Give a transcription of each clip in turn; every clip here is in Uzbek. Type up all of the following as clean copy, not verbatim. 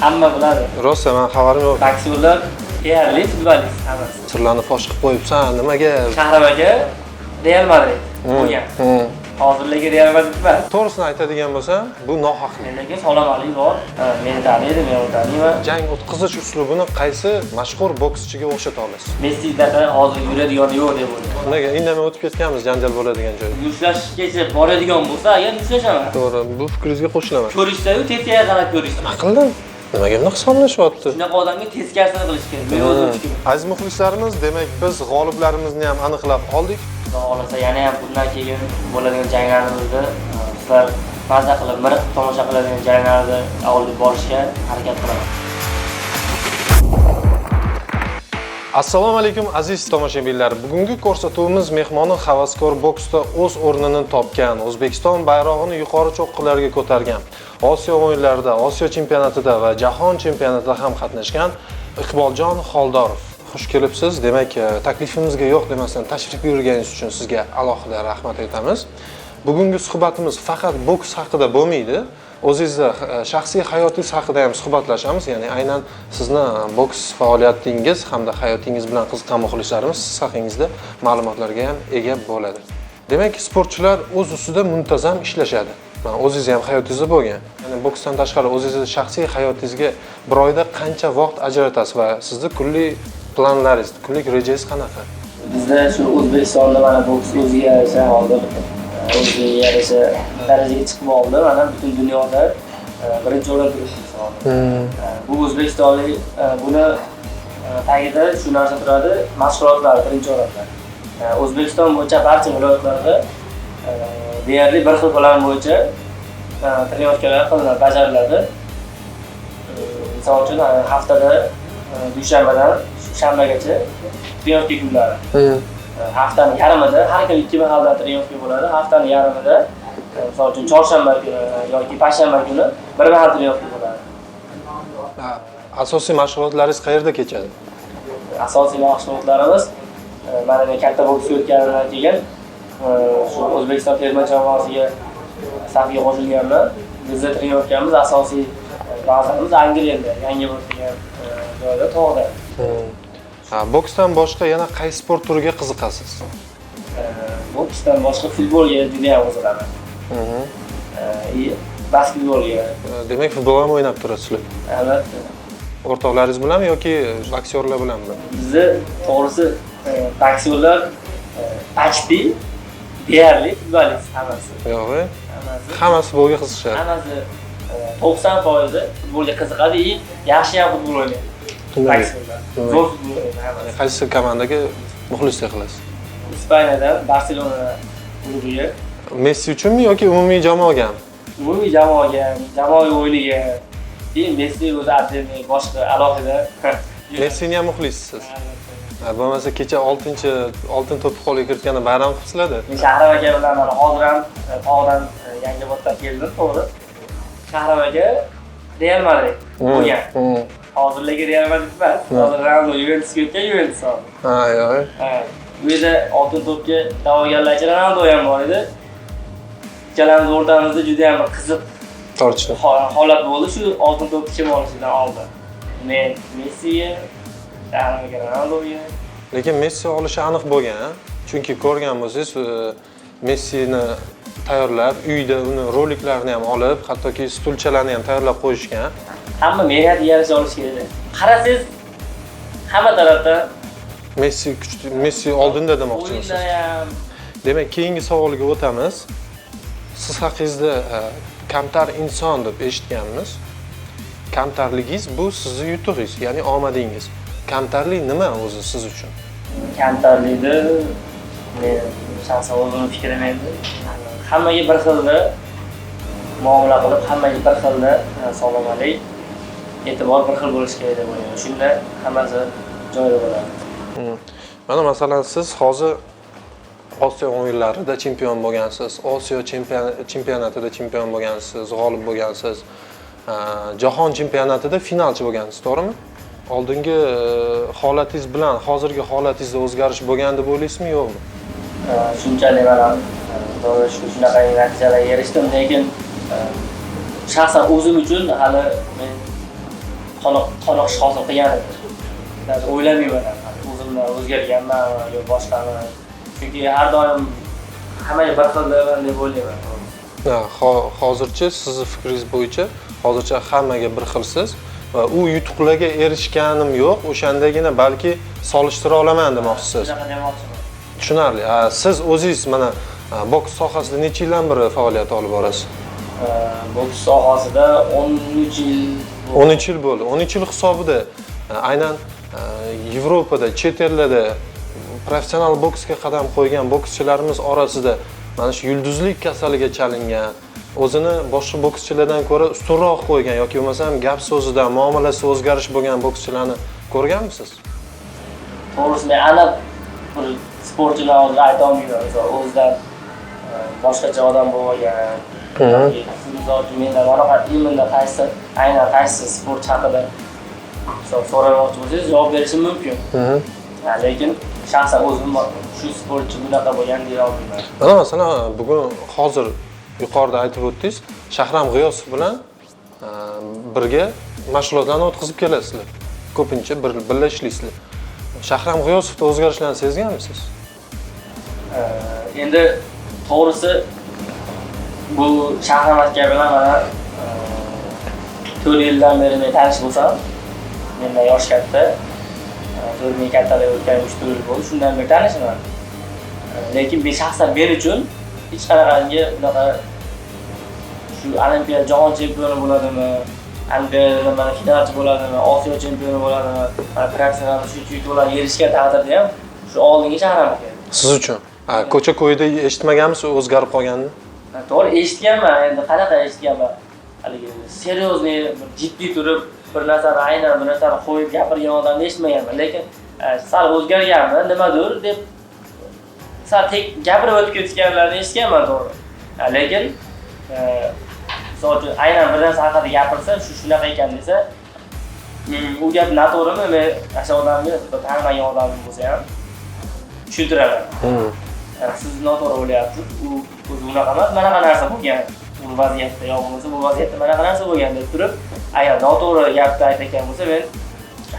Hamma biladi. Rosa, men xabarim yo'q. Taksilar deyarli futbolist hammasi. Sirlarni fosh qilib qo'yibsan, nimaga? Shahram aka Real Madrid bo'lgan. Hozirligi Real Madrid emas. To'g'risini aytadigan bo'lsam, bu nohaqlik. Lekin salomatlik bor. Meni taniydi, men uni taniyman. Jang o'tkazish uslubini qaysi mashhur bokschiga o'xshata olasiz? Messidan hozir yuradigani yo'q deb o'ylayman. Nimaga? Indamay o'tib ketganmiz janjal bo'ladigan joyga. Yushlashgacha boradigan bo'lsa, agar yuslashaman. To'g'ri, bu fikringizga qo'shilaman. Ko'rishsa-yu tezkariga qarab ko'rishsa. Aqldan nimaga bunaqa hisoblashyapti? Shunaqa odamga teskarisini qilish kerak. Men o'zim fikrim. Aziz muxlislarimiz, demak biz g'oliblarimizni ham aniqlab oldik. Xudo xolasa yana ham bundan keyin bo'ladigan janglarimizni sizlar maza qilib, miriq tomosha qiladigan janglarni olib borishga harakat qilaman. Assalomu alaykum aziz tomoshabinlar. Bugungi ko'rsatuvimiz mehmoni havaskor boksda o'z o'rnini topgan, O'zbekiston bayrog'ini yuqori cho'qqilarga ko'targan, Osiyo o'yinlarida, Osiyo chempionatida va Jahon chempionatida ham qatnashgan Iqboljon Xoldorov. Xush kelibsiz. Demak, taklifimizga yo'q demasdan tashrif buyurganingiz uchun sizga alohida rahmat aytamiz. Bugungi suhbatimiz faqat boks haqida bo'lmaydi. O'zingizni shaxsiy hayotingiz haqida ham suhbatlashamiz. Ya'ni aynan sizni boks faoliyatingiz hamda hayotingiz bilan qiziqqan muxlislarimiz siz haqingizda ma'lumotlarga ham ega bo'ladi. Demak, sportchilar o'z ustida muntazam ishlashadi. O'zingiz ham hayotingizda bo'lgan. Ya'ni boksdan tashqari o'zingizni shaxsiy hayotingizga bir oyda qancha vaqt ajratasiz va sizni kunlik planlaringiz, kunlik rejangiz qanaqa? Bizda shu O'zbekistonda mana boks o'ziga yarasha hozir o'ziga yarasha darajaga chiqib oldi. Mana butun dunyoda birinchi o'rinda turibdi. Bu o'zbekistonlik buni tagida shu narsa turadi, mashg'ulotlar birinchi o'rinda. O'zbekiston bo'yicha barcha viloyatlarda deyarli bir xil plan bo'yicha trenировkalar qilinadi, bajariladi. Misol uchun haftada dushanbadan shanbagacha trenировka kunlari. Haftaning yarmida har kuni 2 mahalda trenировka bo'ladi. Haftaning yarmida misol uchun chorshanba kuni yoki payshanba kuni bir mahal trenировka bo'ladi. Asosiy mashg'ulotlaringiz qayerda kechadi? Asosiy mashg'ulotlarimiz mana men katta boksga o'tganimdan keyin shu O'zbekiston terma jamoasiga safga qo'shilganman. Bizning trenировkamiz asosiy bazamiz Angliyada, Yangiobod degan joyda, tog'da. Boksdan boshqa yana qaysi sport turiga qiziqasiz? Boksdan boshqa futbolga juda ham qiziqaman. Basketbolga. Demak, futbol ham o'ynab turasizlar. Albatta. O'rtoqlaringiz bilanmi yoki boksyorlar bilanmi? Bizni to'g'risi boksyorlar почти deyarli futbolist hammasi. Yo'q, hammasi futbolga qiziqishadi. Hammasi 90% futbolga qiziqadi, yaxshi ham futbol o'ynaydi. Boksyorlar. Zo'r futbol o'ynaydi hammasi. Qaysi komandaga muxlislik qilasiz? Ispaniyadan Barselona klubiga. Messi uchunmi yoki umumiy jamoagami? Umumiy jamoaga, jamoaviy o'yiniga. Keyin Messi o'zi atletnik boshqa alohida. Messini ham muxlissiz. Bo'lmasa kecha 6-oltin to'pni qo'lga kiritganda bayram qilsizlar-da. Men Shahram aka bilan mana hozir ham tog'dan Yangioboddan keldim, to'g'ri. Shahram aka Real Madrid bo'lgan. Hozirligi Real Madrid emas. Hozir Ronaldo Juventusga o'tgan, Juventus hozir. Yo'q. Bu yerda oltin to'pga da'vogarlarcha Ronaldo ham bor edi. Ikkalamiz o'rtamizda juda ham qiziq Tortishdi. Holat bo'ldi. Shu oltin to'pni kim olishidan oldin. Men Messiga, Shahram aka Ronaldoga. Lekin Messi olishi aniq bo'lgan, chunki ko'rgan bo'lsangiz, Messini tayyorlab, uyda uni roliklarini ham olib, hattoki stulchalarni ham tayyorlab qo'yishgan. Hamma mehnat yarasha olish kerak. Qarasangiz, hamma tarafdan Messi oldinda demoqchimisiz? Demak, keyingi savolga o'tamiz. Siz haqingizda kamtar inson deb eshitganmiz. Kamtarligingiz bu sizning yutug'ingiz, ya'ni omadingiz. Kamtarlik nima o'zi siz uchun? Kamtarlikni men shaxsan o'zim fikrim edi. Hammaga bir xilda muomala qilib, hammaga bir xilda salomatlik, e'tibor bir xil bo'lishi kerak deb o'ylayman. Shunda hammasi joyida bo'ladi. Mana masalan siz hozir Osiyo o'yinlarida chempion bo'lgansiz, Osiyo chempionatida chempion bo'lgansiz, g'olib bo'lgansiz. Jahon chempionatida finalchi bo'lgansiz, to'g'rimi? Oldingi holatingiz bilan hozirgi holatingizda o'zgarish bo'lgan deb o'ylaysizmi, yo'qmi? Shunchalik men ham shunaqa natijalarga erishdim, lekin shaxsan o'zim uchun hali men qoniqish hosil qilgan edi. O'ylamayman o'zimdan o'zgarganman yo boshqami. Chunki har doim hammaga bir xilman deb o'ylayman. Hozircha sizni fikringiz bo'yicha hozircha hammaga bir xilsiz va u yutuqlarga erishganim yo'q, o'shandagina balki solishtira olaman demoqchisiz. Shunaqa demoqchiman. Tushunarli. Siz o'zingiz mana boks sohasida necha yildan beri faoliyat olib borasiz? Boks sohasida 13 yil 13 yil bo'ldi. 13 yil hisobida aynan Yevropada, chet ellarda professional boksga qadam qo'ygan bokschilarimiz orasida mana shu yulduzlik kasaliga chalingan, o'zini boshqa bokschilardan ko'ra ustunroq qo'ygan yoki bo'lmasam gap so'zida, muomalasi o'zgarish bo'lgan bokschilarni ko'rganmisiz? To'g'risi men aniq bir sportchini hozir ayta olmayman. O'zidan boshqacha odam bo'lgan. Misol uchun mendan imenda qaysi sportchi haqida so'ramoqchi bo'lsangiz javob berishim mumkin. Lekin shaxsan o'zim shu sportchi bunaqa bo'lgan deya olmayman. Mana masalan, bugun hozir yuqorida aytib o'tdingiz, Shahram G'iyosov bilan birga mashg'ulotlarni o'tkazib kelasizlar. Ko'pincha birga ishlaysizlar. Shahram G'iyosovda o'zgarishlarni sezganmisiz? Endi to'g'risi bu Shahram aka bilan mana 4 yildan beri men tanish bo'lsam, mendan yosh katta, 4 ming kattalar o'tgan 3 yil bo'ldi, shundan beri tanishman. Lekin men shaxsan men uchun hech qanaqangi bunaqa shu Olimpiya jahon chempioni bo'ladimi, Olimpiada mana finalchi bo'ladimi, Osiyo chempioni bo'ladimi, professional shuncha yutuqlarga erishgan taqdirda ham shu oldingi Shahram aka. Siz uchun? Ko'cha-ko'yda eshitmaganmisiz o'zgarib qolganini? To'g'ri eshitganman, endi qanaqa eshitganman. Haligi seryozni, jiddiy turib bir narsani qo'yib gapirgan odamni eshitmaganman, lekin sal o'zgarganmi, nimadir deb sal tek gapirib o'tib ketganlarni eshitganman to'g'ri. Lekin misol uchun aynan bir narsa haqida gapirsa, shunaqa ekan desa, u gap noto'g'rimi, men o'sha odamni tanimagan odamim bo'lsa ham tushuntiraman. Siz noto'g'ri o'ylayapsiz, u o'zi unaqa emas, manaqa narsa bo'lgan. Bu vaziyatda yo bo'lmasa bu vaziyatda manaqa narsa bo'lgan deb turib, agar noto'g'ri gapni aytayotgan bo'lsa, men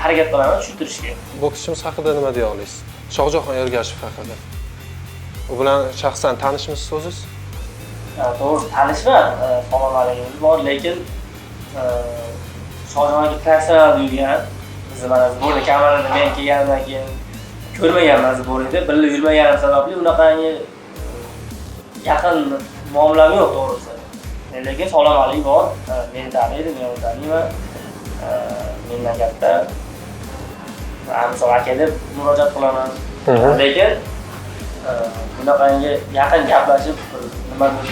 harakat qilaman tushuntirishga. Bokschimiz haqida nima deya olasiz? Shohjahon Ergashev haqida. U bilan shaxsan tanishmisiz o'zingiz? To'g'ri, tanishman, salomlarimiz bor, lekin Shohjahon aka professional yurgan, biz mana bo'ldi kamarada men kelgandan keyin ko'rmaganman bo'ldi, birga yurmaganim sababli unaqangi yaqin muomalam yo'q to'g'risi. Lekin salomalik bor, meni taniydi, men uni taniyman. Mendan katta Amso aka deb murojaat qilaman. Lekin bunaqangi yaqin gaplashib nimadir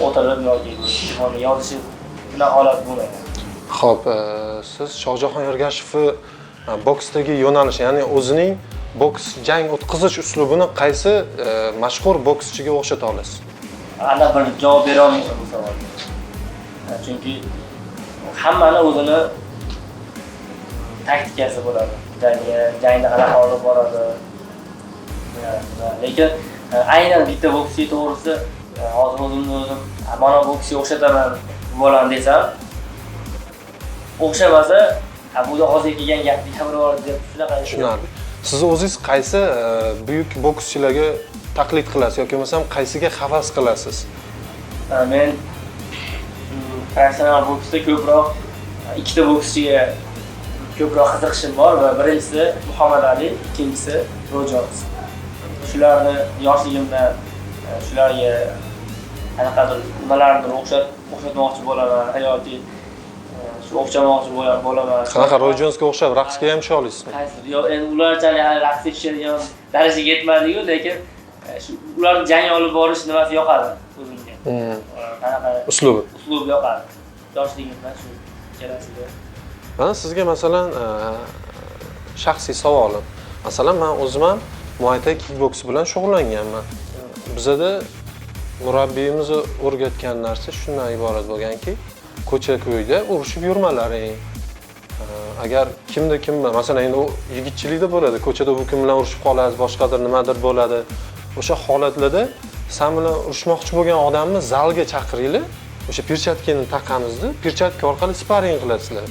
o'tirib yoki telefonni yozishib bunaqa holat bo'lmaydi. Xo'p, siz Shohjahon Ergashevni boksdagi yo'nalishi, ya'ni o'zining boks jang o'tkazish uslubini qaysi mashhur bokschiga o'xshata olasiz? Ana bir javob bera olmayman bu savolga. Chunki hammani o'zini taktikasi bo'ladi. Jangda qanaqa olib boradi. Lekin aynan bitta bokschi to'g'risi hozir o'zimni mana boksga o'xshataman bo'ladi desam, o'xshamasa, bu da hozir kelgan gapni gapiraveradi deb shunaqa. Tushunarli. Siz o'zingiz qaysi buyuk bokschilarga taqlid qilasiz yoki bo'lmasam qaysiga havas qilasiz? Men professional boksda ko'proq ikkita bokschiga ko'proq qiziqishim bor va birinchisi Muhammad Ali, ikkinchisi Roy Jones. Shularni yoshligimdan shularga qanaqadir nimalarnidir o'xshatmoqchi bo'laman yoki shu o'xshamoqchi bo'laman. Qanaqa Roy Jonesga o'xshab raqsga ham tusha olasizmi? Yo'q, endi ularchalik raqsga tushadigan darajaga yetmadi-ku, lekin shu ularni jang olib borish nimasi yoqadi o'zimga. Qanaqa uslubi yoqadi. Yoshligimdan shu kelasiga. Mana sizga masalan shaxsiy savolim. Masalan, men o'zim ham Muay Thai kickboks bilan shug'ullanganman. Bizda murabbiyimiz o'rgatgan narsa shundan iborat bo'lganki, ko'cha-ko'yda urushib yurmalaring. Agar kimda kim, masalan, endi u yigitchilikda bo'ladi, ko'chada u kim bilan urushib qolasiz, boshqadir nimadir bo'ladi. O'sha holatlarda sen bilan urushmoqchi bo'lgan odamni zalga chaqiringlar o'sha perchatkani taqqaningizda perchatka orqali sparing qilasizlar.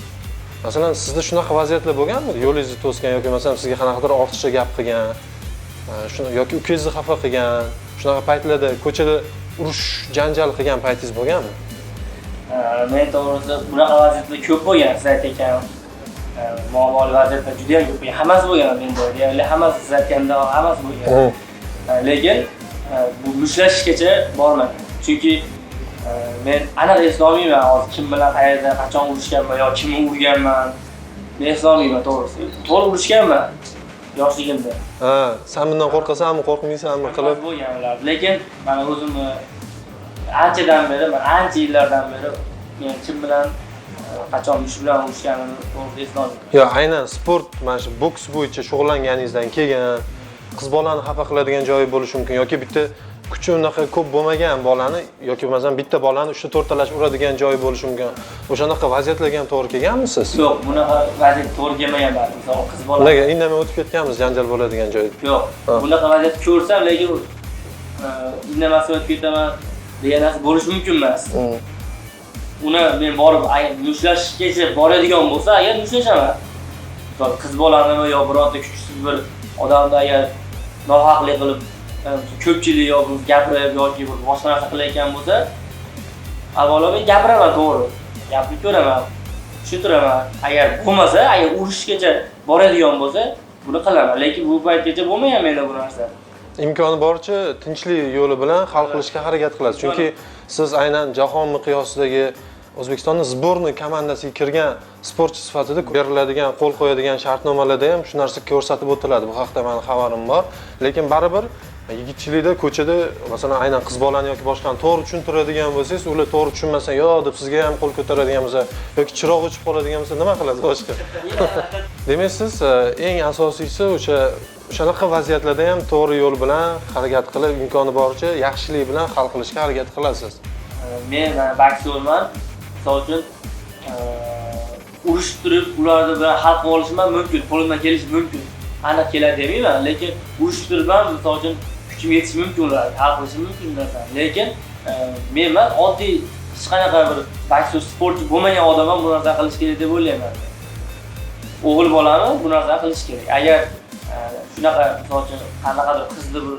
Masalan, sizda shunaqa vaziyatlar bo'lganmi? Yo'lingizni to'sgan yoki masalan sizga qanaqadir ortiqcha gap qilgan, shuni yoki ukangizni xafa qilgan, shunaqa paytlarda ko'chada urush, janjal qilgan paytingiz bo'lganmi? Men to'g'risi bunaqa vaziyatlar ko'p bo'lgan, siz aytgan muammoli vaziyatlar juda ham ko'p bo'lgan. Hammasi bo'lgan menda. Deyarli hammasi siz aytganda hammasi bo'lgan. Lekin bu mushtlashishgacha bormagan. Chunki men aniq eslolmayman hozir kim bilan qayerda qachon urushganman yo kimni urganman. Men eslolmayman to'g'risi. To'g'ri urushganman yoshligimda. Sen bundan qo'rqasanmi, qo'rqmaysanmi qilib bo'lgan ular. Lekin men o'zimni ancha yillardan beri men kim bilan qachon mush bilan urushganimni to'g'ri eslolmayman. Yo, aynan sport, mana shu boks bo'yicha shug'ullanganingizdan keyin qiz bolani xafa qiladigan joyi bo'lishi mumkin yoki bitta kuchi unaqa ko'p bo'lmagan bolani yoki masalan bitta bolani 3-4 talash uradigan joyi bo'lishi mumkin. O'shanaqa vaziyatlarga ham to'g'ri kelganmisiz? Yo'q, bunaqa vaziyat to'g'ri kelmagan ba'zi. Misol qiz bola. Nega indamay o'tib ketganmiz janjal bo'ladigan joyda? Yo'q, bunaqa vaziyat ko'rsam, lekin indamasdan o'tib ketaman degan narsa bo'lishi mumkin emas. Uni men borib mushlashishgacha boradigan bo'lsa, agar mushlashaman. Misol qiz bolanimi yo birorta kuchsiz bir odamni agar nohaqlik qilib ko'pchilik yo gapirib yoki boshqa narsa qilayotgan bo'lsa, avvalo men gapiraman to'g'ri. Gapirib ko'raman, tushuntiraman. Agar bo'lmasa, agar urushgacha boradigan bo'lsa, buni qilaman. Lekin bu paytgacha bo'lmagan menda bu narsa. Imkoni boricha tinchlik yo'li bilan hal qilishga harakat qilasiz. Chunki siz aynan jahon miqyosidagi O'zbekistonning sborniy komandasiga kirgan sportchi sifatida beriladigan, qo'l qo'yadigan shartnomalarda ham shu narsa ko'rsatib o'tiladi. Bu haqda meni xabarim bor. Lekin baribir yigitchilikda ko'chada masalan aynan qiz bolani yoki boshqani to'g'ri tushuntiradigan bo'lsangiz, ular to'g'ri tushunmasa, yo deb sizga ham qo'l ko'taradigan bo'lsa yoki chiroq o'chib qoladigan bo'lsa nima qilasiz boshqa? Demak, siz eng asosiysi o'shanaqa vaziyatlarda ham to'g'ri yo'l bilan harakat qilib, imkoni boricha yaxshilik bilan hal qilishga harakat qilasiz. Men boksyorman. Misol uchun urushib turib ularni bilan hal qilib olishim mumkin, qo'limdan kelishi mumkin. Aniq keladi demayman, lekin urushib turib ham misol uchun kuchim yetishi mumkin, ularni hal qilishim mumkin narsa. Lekin men oddiy hech qanaqa bir boksyor sportchi bo'lmagan odam ham bu narsa qilish kerak deb o'ylayman. O'g'il bolani bu narsa qilish kerak. Agar shunaqa misol uchun qanaqadir qizni bir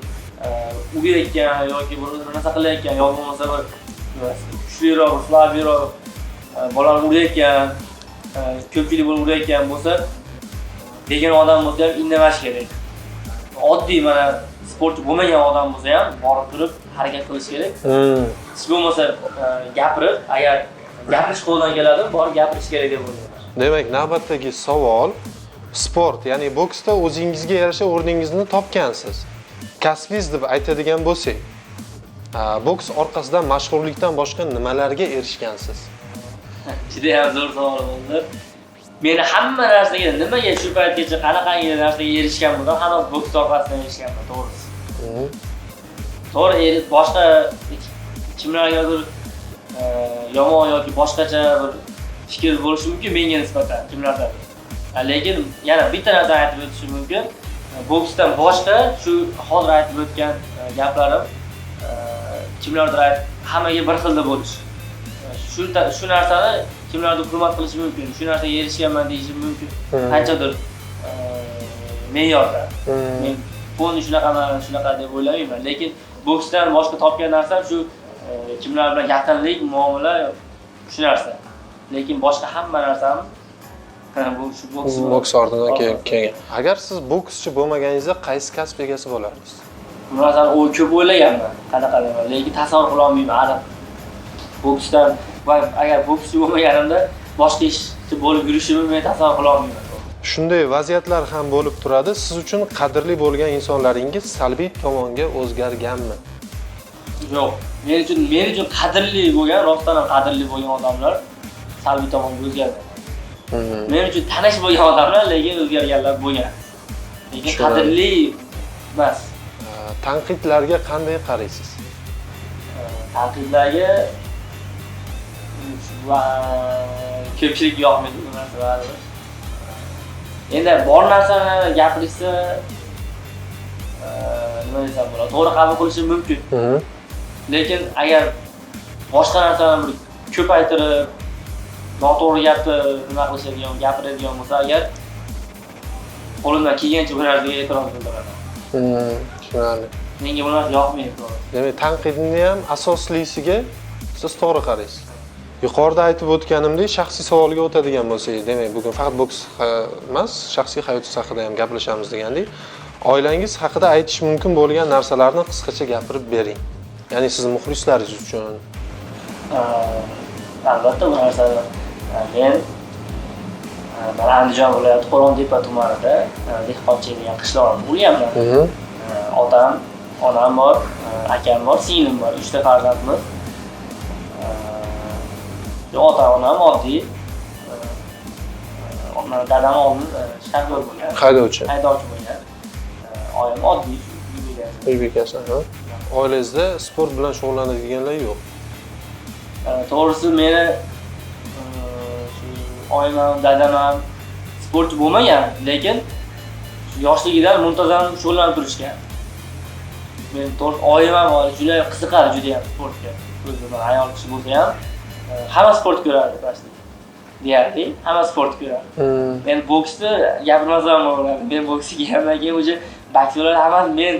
urayotgan yoki bir narsa qilayotgan yoki bo'lmasa bir kuchliroq, slabiyroq bolani urayotgan, ko'pchilik bo'lib urayotgan bo'lsa, degan odam bo'lsa ham indamash kerak. Oddiy mana sportchi bo'lmagan odam bo'lsa ham borib turib harakat qilish kerak. Hech bo'lmasa gapirib, agar gapirish qo'ldan keladi, borib gapirish kerak deb o'ylayman. Demak, navbatdagi savol sport, ya'ni boksda o'zingizga yarasha o'rningizni topgansiz. Kasbingiz deb aytadigan bo'lsak, boks orqasidan mashhurlikdan boshqa nimalarga erishgansiz? Juda ham zo'r savol bo'ldi. Meni hamma narsaga, nimaga shu paytgacha qanaqangi narsaga erishgan bo'lsam, hamma boks orqasidan erishganman, to'g'risi. To'g'ri, boshqa kimlargadir yomon yoki boshqacha bir fikr bo'lishi mumkin menga nisbatan kimlardan. Lekin yana bitta narsa aytib o'tishim mumkin. Boksdan boshqa shu hozir aytib o'tgan gaplarim kimlardir hammaga bir xilda bo'lish. Shu narsani kimlardir hurmat qilishi mumkin. Shu narsaga erishganman deyishi mumkin. Qanchadir me'yorda. Men buni shunaqa deb o'ylamayman. Lekin boksdan boshqa topgan narsam shu kimlar bilan yaqinlik, muomala shu narsa. Lekin boshqa hamma narsam bu shu boks ortidan kelgan. Agar siz bokschi bo'lmaganingizda qaysi kasb egasi bo'lardingiz? Bu narsani ko'p o'ylaganman, qanaqa deyman, lekin tasavvur qila olmayman aniq. Boksdan va agar bokschi bo'lmaganimda boshqa ishchi bo'lib yurishimni men tasavvur qila olmayman. Shunday vaziyatlar ham bo'lib turadi. Siz uchun qadrli bo'lgan insonlaringiz salbiy tomonga o'zgarganmi? Yo'q. Men uchun qadrli bo'lgan, rostdan ham qadrli bo'lgan odamlar salbiy tomonga o'zgardi. Men uchun tanish bo'lgan odamlar lekin o'zgarganlar bo'lgan. Lekin qadrli emas. Tanqidlarga qanday qaraysiz? Tanqidlarga ko'pchilik yoqmaydi bu narsalar. Endi bor narsani gapirishsa nima desam bo'ladi, to'g'ri qabul qilishi mumkin. Lekin agar boshqa narsani bir ko'paytirib, noto'g'ri gapni nima qilishadigan, gapiradigan bo'lsa agar qo'limdan kelgancha bu narsaga e'tiroz bildiraman. Tushunarli. Menga bu narsa yoqmaydi. Demak, tanqidni ham asoslisiga siz to'g'ri qaraysiz. Yuqorida aytib o'tganimdek, shaxsiy savolga o'tadigan bo'lsak, demak, bugun faqat boks emas, shaxsiy hayotingiz haqida ham gaplashamiz degandek, oilangiz haqida aytish mumkin bo'lgan narsalarni qisqacha gapirib bering. Ya'ni siz muxlislaringiz uchun. Albatta bu narsani men Andijon viloyati Qo'rg'ontepa tumanida dehqonchilik degan qishloqda bo'lyapman. Otam, onam bor, akam bor, singlim bor, 3 ta farzandmiz. Ota-onam oddiy. Dadam oldin shofyor bo'lgan. Haydovchi. Haydovchi bo'lgan. Oyim oddiy uy bekasi. Oilangizda sport bilan shug'ullanadiganlar yo'q. To'g'risi meni oyim ham, dadam ham sportchi bo'lmagan, lekin yoshligidan muntazam shug'ullanib turishgan. Men oyim ham juda qiziqadi, juda ham sportga. O'zim ayol kishi bo'lsa ham hamma sport ko'radi pastda. Deyarli hamma sport ko'radi. Men boksni gapirmasam bo'ladi. Men boksga kelgandan keyin o'sha boksyorlar hammasi men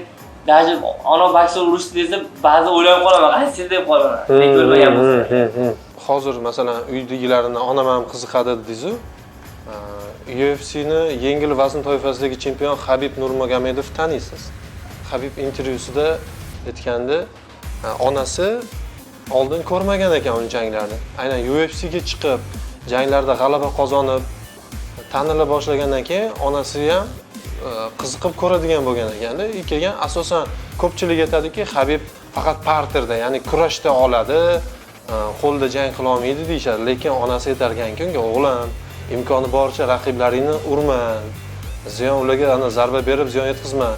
даже ona boksyor urushdi desa ba'zi o'ylanib qolaman, qaysi deb qolaman. Men ko'rmagan bo'lsa. Hozir masalan uydagilarini onam ham qiziqadi dedingiz-ku. UFC'ni yengil vazn toifasidagi chempion Habib Nurmagomedov taniysiz. Habib intervyusida aytganda, onasi oldin ko'rmagan ekan uning janglarini. Aynan UFC'ga chiqib, janglarda g'alaba qozonib, tanila boshlagandan keyin onasi ham qiziqib ko'radigan bo'lgan ekanda. Keyin asosan ko'pchilik aytadiki, Habib faqat parterda, ya'ni kurashda oladi, qo'lda jang qila olmaydi deyshadi. Lekin onasi aytar ekanki, unga o'g'lim, imkoni boricha raqiblaringni urma, ziyon ularga zarba berib ziyon yetkazma.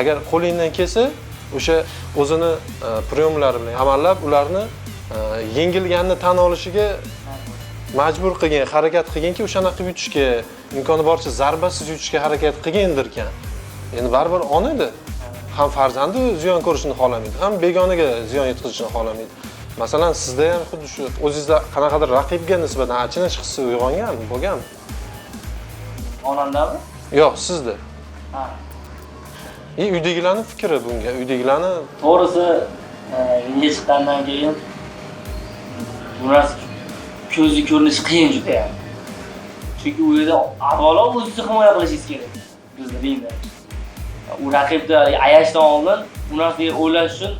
Agar qo'lingdan kelsa, o'sha o'zini priyomlari bilan amallab ularni yengilganini tan olishiga majbur qilgan, harakat qilganki, o'shani qilib yutishga, imkoni boricha zarbasiz yutishga harakat qilgandirkan. Endi baribir ona-da ham farzandi ziyon ko'rishini xohlamaydi, ham begonaga ziyon yetkazishni xohlamaydi. Masalan, sizda ham xuddi shu o'zingizda qanaqadir raqibga nisbatan achinish hissi uyg'onganmi, bo'lganmi? Onamdami? Yo'q, sizda. Ha. Uydagilarning fikri bunga, uydagilarni to'g'risi ringga chiqqandan keyin bu narsa ko'zga ko'rinishi qiyin juda ham. Chunki u yerda avvalo o'zingizni himoya qilishingiz kerak. Bizda ringda. U raqibni ayashdan oldin u narsaga o'ylash uchun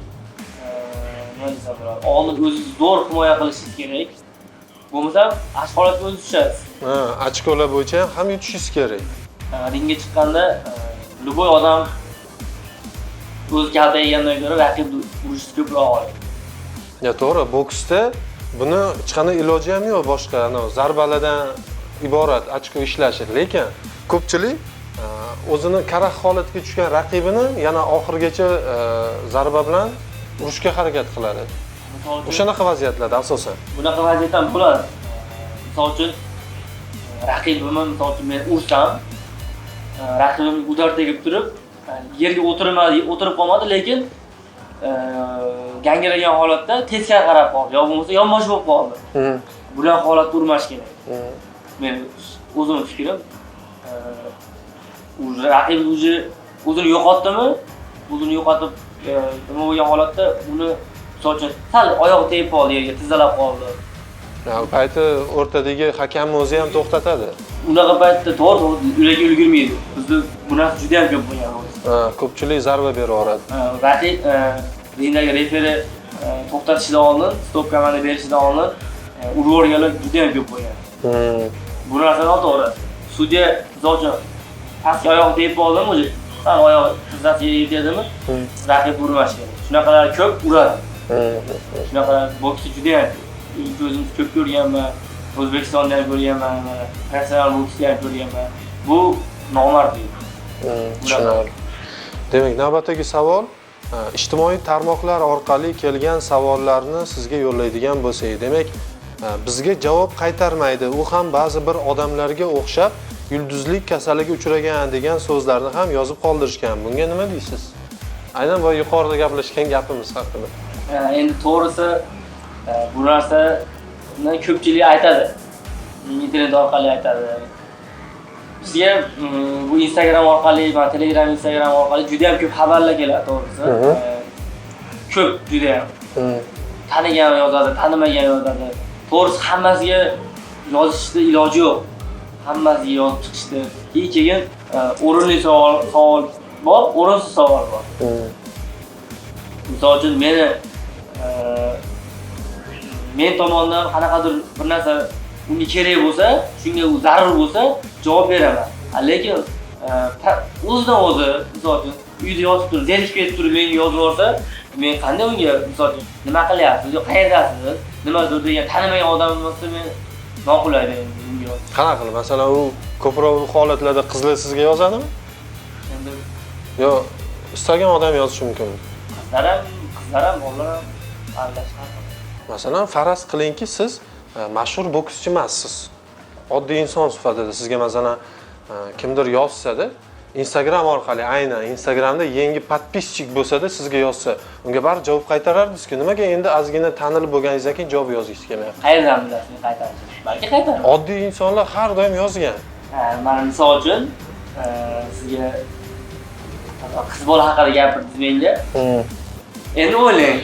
nima desam bo'ladi? Oldin o'zingizni zo'r himoya qilishingiz kerak. Bo'lmasa ashqolotga o'zingiz tushasiz. Ochkolar bo'yicha ham yutishingiz kerak. Ringga chiqqanda любой odam o'z kalta yegandan ko'ra raqibni urishni ko'proq oladi. Ya to'g'ri, boksda buni hech qanday iloji ham yo'q, boshqa zarbalardan iborat ochko ishlashi. Lekin ko'pchilik o'zini karaxt holatiga tushgan raqibini yana oxirgacha zarba bilan urishga harakat qiladi. O'shanaqa vaziyatlarda asosan. Bunaqa vaziyat ham bo'ladi. Misol uchun raqibimni misol uchun men ursam, raqibim udar tegib turib, yerga o'tirib qolmadi, lekin gangragan holatda teskari qarab qoldi, yo bo'lmasa yonbosh bo'lib qoldi. Bunaqa holatda urmash kerak. Men o'zimning fikrim, raqib o'zini yo'qotdimi, o'zini yo'qotib nima bo'lgan holatda uni misol uchun sal oyoq tegib qoldi, yerga tizzalab qoldi. Bu payti o'rtadagi hakamni o'zi ham to'xtatadi. Unaqa paytda to'g'ri ularga ulgurmaydi. Bizda bu narsa juda ham ko'p bo'lgan. Ko'pchilik zarba beraveradi. Raqib ringdagi referi to'xtatishidan oldin, stop komanda berishidan oldin urib juda ham ko'p bo'lgan. Bu narsa noto'g'ri. Sudya zo'rcha pastga oyoq tegib qoldimi, o'zi sal oyoq tizzasiga yetadimi, raqib urmash kerak. Shunaqalar ko'p uradi. Shunaqalar boksda juda ham o'zim ko'p ko'rganman. O'zbekistonda ham ko'rganman, professional boksda ham ko'rganman. Bu nomard deydi. Tushunarli. Demak, navbatdagi savol, ijtimoiy tarmoqlar orqali kelgan savollarni sizga yo'llaydigan bo'lsak, demak, bizga javob qaytarmaydi. U ham ba'zi bir odamlarga o'xshab yulduzlik kasaliga uchragan degan so'zlarni ham yozib qoldirishgan. Bunga nima deysiz? Aynan bu yuqorida gaplashgan gapimiz haqida. Endi to'g'risi bu narsa Bundan ko'pchilik aytadi. Internet orqali aytadi. Bizga bu Instagram orqali, Telegram, Instagram orqali juda ham ko'p xabarlar keladi, to'g'risi. Ko'p juda ham. Tanigan yozadi, tanimagan yozadi. To'g'risi hammasiga yozishni iloji yo'q. Hammasiga yozib chiqishdi. Keyin o'rinli savol bor, o'rinsiz savol bor. Misol uchun men tomonidan qanaqadir bir narsa unga kerak bo'lsa, shunga zarur bo'lsa, javob beraman. Lekin o'zidan o'zi, misol uchun uyda yozib turib, zerikib ketib turib menga yozib yuborsa, men qanday unga misol uchun nima qilyapsiz, qayerdasiz, nimadir degan tanimagan odam bo'lsa men ma'qullaydi unga. Qanaqa qilib? Masalan, u ko'proq holatlarda qizlar sizga yozadimi? Endi Yo, istagan odam yozishi mumkinmi? Qizlar ham, bolalar ham aralashadi. Masalan, faraz qilingki, siz mashhur bokschi emassiz. Oddiy inson sifatida sizga masalan kimdir yozsa-da, Instagram orqali, aynan Instagramda yangi podpischik bo'lsa-da sizga yozsa, unga baribir javob qaytarardingiz-ku. Nimaga endi ozgina tanilib bo'lganingizdan keyin javob yozishingiz kemayapti? Qayerdan bilasiz qaytarishni? Balki qaytaradi. Oddiy insonlar har doim yozgan. Mana misol uchun sizga qiz bola haqida gapirdingiz menga. Endi o'ylang,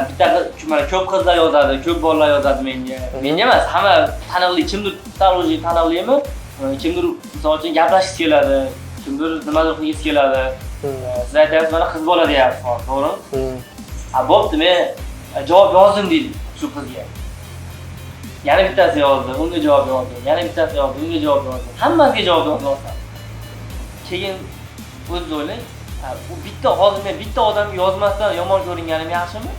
bitta mana ko'p qizlar yozadi, ko'p bolalar yozadi menga. Menga emas, hamma taniqli, kimdir psixologik taniqlimi, kimdir misol uchun gaplashib keladi, kimdir nimadir qilgisi keladi. Siz aytayapsiz, mana qiz bola deyapsiz, to'g'rimi? Bo'pti, men javob yozdim deydi shu qizga. Yana bittasi yozdi, unga javob yozdim. Yana bittasi yozdi, unga javob yozdim. Hammasiga javob yozdim. Keyin o'zingiz o'ylang, bu bitta hozir men bitta odamga yozmasdan yomon ko'ringanim yaxshimi?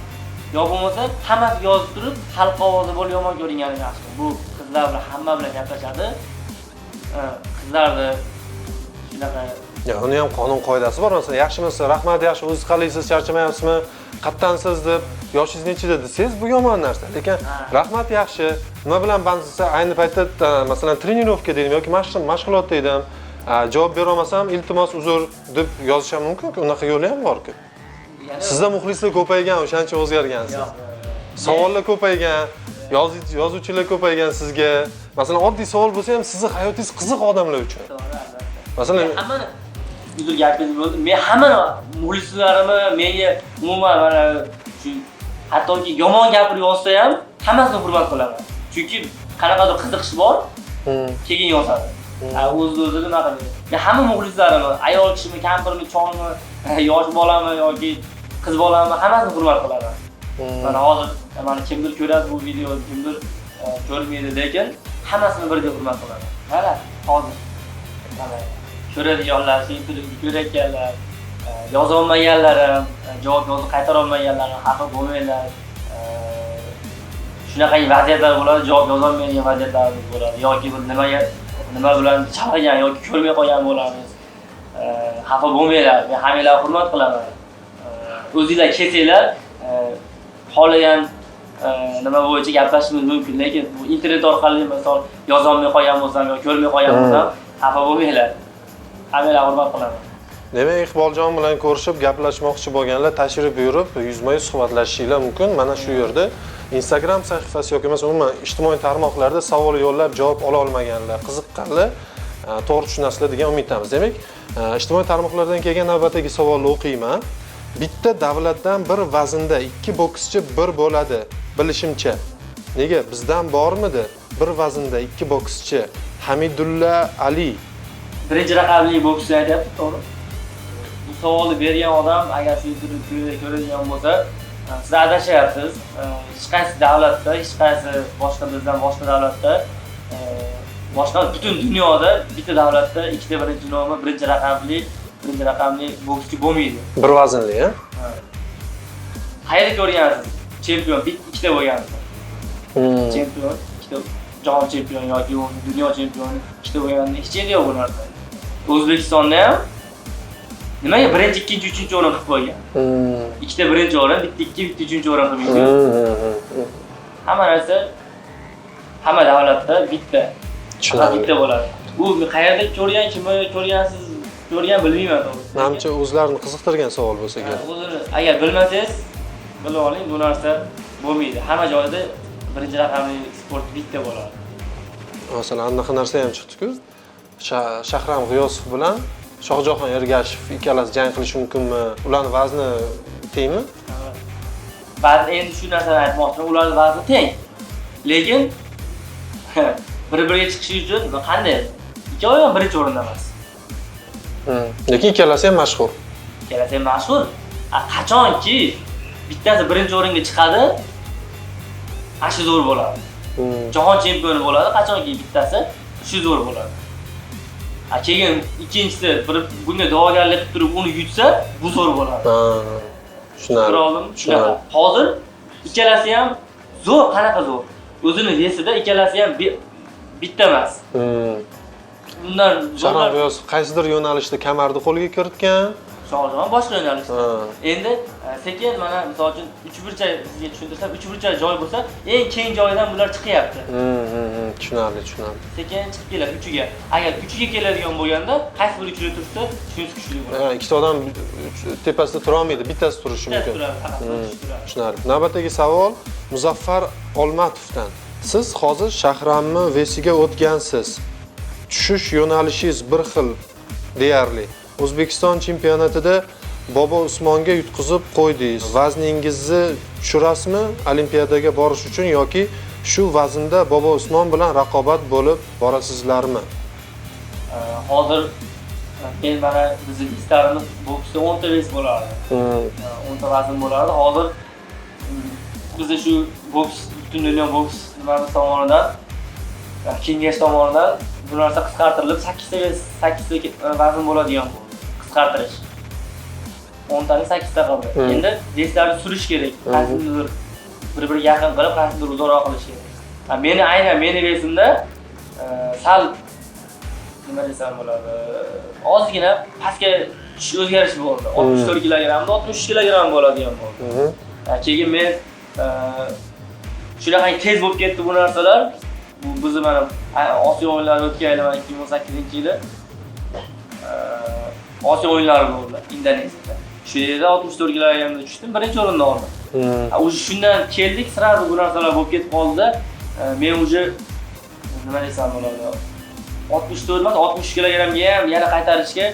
Yo bo'lmasa hammasiga yozib turib, xalq ovozi bo'lib yomon ko'ringanim yaxshimi? Bu qizlar bilan hamma bilan gaplashadi. Qizlarni shunaqa. Ya, uni ham qonun qoidasi bor. Masalan, yaxshimisiz, rahmat, yaxshi, o'zingiz qalaysiz, charchamayapsizmi, qattansiz deb, yoshingiz nechida desangiz, bu yomon narsa. Lekin rahmat, yaxshi, nima bilan bandsiz, ayni paytda masalan trenirovka dedim yoki mashg'ulotda edim, javob bera olmasam, iltimos uzr deb yozish ham mumkin-ku. Unaqa yo'li ham bor-ku. Sizda muxlislar ko'paygan, o'shancha o'zgargansiz. Savollar ko'paygan, yozuvchilar ko'paygan sizga. Masalan, oddiy savol bo'lsa ham sizning hayotingiz qiziq odamlar uchun. Masalan, hammani uzr gapingiz bo'ldi. Men hamma muxlislarimni menga umuman mana shu hattoki yomon gapirib yozsa ham hammasini hurmat qilaman. Chunki qanaqadir qiziqish bor, keyin yozadi. O'z-o'ziga nima qiladi? Men hamma muxlislarimni, ayol kishimi, kampirmi, chongmi, yosh bolami yoki qiz bolami hammasini hurmat qilaman. Mana hozir mana kimdir ko'radi bu videoni, kimdir ko'rmaydi, lekin hammasini birdek hurmat qilaman. Mana hozir ko'radiganlar, ko'rayotganlar, yoza olmaganlarim, javob yozib qaytara olmaganlarim xafa bo'lmanglar. Shunaqa vaziyatlar bo'ladi, javob yoza olmaydigan vaziyatlar bo'ladi yoki bir nima bilan chalg'agan yoki ko'rmay qolgan bo'lamiz. Xafa bo'lmanglar, men hammalarni hurmat qilaman. O'zingizlar kelsanglar, xohlagan nima bo'yicha gaplashishimiz mumkin, lekin bu internet orqali misol yoza olmay qolgan bo'lsam yoki ko'rmay qolgan bo'lsam, xafa bo'lmanglar. Hammalarni hurmat qilaman. Demak, Iqboljon bilan ko'rishib gaplashmoqchi bo'lganlar tashrif buyurib, yuzma-yuz suhbatlashishinglar mumkin. Mana shu yerda Instagram sahifasi yoki emas, umuman ijtimoiy tarmoqlarda savol yo'llab javob ola olmaganlar, qiziqqanlar to'g'ri tushunasizlar degan umiddamiz. Demak, ijtimoiy tarmoqlardan kelgan navbatdagi savolni o'qiyman. Bitta davlatdan bir vaznda ikki bokschi bir bo'ladi, bilishimcha. Nega bizdan bormidi? Bir vaznda ikki bokschi. Hamidulla Ali birinchi raqamli bokschi aytayapti, to'g'ri? Bu savolni bergan odam agar sizni ko'radigan bo'lsa, siz adashyapsiz. Hech qaysi davlatda, hech qaysi boshqa bizdan boshqa davlatda, boshqa butun dunyoda bitta davlatda ikkita birinchi nomi birinchi raqamli bokschi bo'lmaydi. bir vaznli, ha? Qayerda ko'rgansiz? Chempion ikkita bo'lgansiz. Chempion, ikkita jahon chempioni yoki dunyo chempioni ikkita bo'lganda hech yerda yo'q bu narsa. O'zbekistonda ham nimaga birinchi, ikkinchi, uchinchi o'rin qilib qo'ygan? Ikkita birinchi o'rin, bitta ikkinchi, bitta uchinchi o'rin qilib qo'ygan. Hamma narsa hamma davlatda bitta. Bitta bo'ladi. Bu qayerda ko'rgan, kimni ko'rgansiz, ko'rgan bilmayman to'g'risi. Menimcha o'zlarini qiziqtirgan savol bo'lsa kerak. O'zini agar bilmasangiz, bilib oling, bu narsa bo'lmaydi. Hamma joyda birinchi raqamli sport bitta bo'ladi. Masalan, anaqa narsa ham chiqdi-ku. Shahram G'iyosov bilan Shohjahon Ergashev ikkalasi jang qilishi mumkinmi? Ularning vazni tengmi? Ba'zi endi shu narsani aytmoqchiman, ularning vazni teng. Lekin bir-biriga chiqishi uchun qanday? Ikkovi ham birinchi o'rinda emas. Lekin ikkalasi ham mashhur. Ikkalasi ham mashhur. Qachonki bittasi birinchi o'ringa chiqadi, shu zo'r bo'ladi. Jahon chempioni bo'ladi, qachonki bittasi shu zo'r bo'ladi. Keyin ikkinchisi bunga da'vogarlik qilib turib uni yutsa, bu zo'r bo'ladi. Shunaqa. Hozir ikkalasi ham zo'r, qanaqa zo'r? O'zini vesida ikkalasi ham bitta emas. Bundan Shahram G'iyosov qaysidir yo'nalishda kamarni qo'lga kiritgan. Shohjahon boshqa yo'nalishda. Endi sekin mana misol uchun uchburchak sizga tushuntirsam, uchburchak joy bo'lsa, eng keng joydan bular chiqyapti. Tushunarli. Sekin chiqib keladi uchiga. Agar uchiga keladigan bo'lganda, qaysi bir uchida tursa, shunisi kuchli bo'ladi. Ikkita odam tepasida tura olmaydi, bittasi turishi mumkin. Tushunarli. Navbatdagi savol Muzaffar Olmatovdan. Siz hozir Shahramni vesiga o'tgansiz. Tushish yo'nalishingiz bir xil deyarli. O'zbekiston chempionatida Bobo Usmonga yutqizib qo'ydingiz. Vazningizni tushirasizmi Olimpiadaga borish uchun yoki shu vaznda Bobo Usmon bilan raqobat bo'lib borasizlarmi? Hozir men mana bizning istarimiz boksda 10 ta vez bo'lardi. 10 ta vazn bo'lardi. Hozir bizda shu boks butun dunyo boks nimasi tomonidan kengash tomonidan bu narsa qisqartirilib 8 ta vazn bo'ladigan bo'ldi. Qisqartirish. 10 tani 8 ta qildi. Endi vestlarni surish kerak. Qaysidir bir-biriga yaqin qilib, qaysidir uzoqroq qilish kerak. Meni vesimda sal nima desam bo'ladi? Ozgina pastga o'zgarish bo'ldi. 64 kg 63 kg bo'ladigan bo'ldi. Keyin men shunaqa tez bo'lib ketdi bu narsalar. Bu bizni mana Osiyo o'yinlari o'tkazilgan 2018-yili Osiyo o'yinlari bo'ldi Indoneziyada. Shu yerda 64 kg tushdim, birinchi o'rinda oldim. O'sha shundan keldik, sirasi bu narsalar bo'lib ketib qoldi. Men o'sha nima desam bo'ladi? 64 emas, 60 kg ga ham yana qaytarishga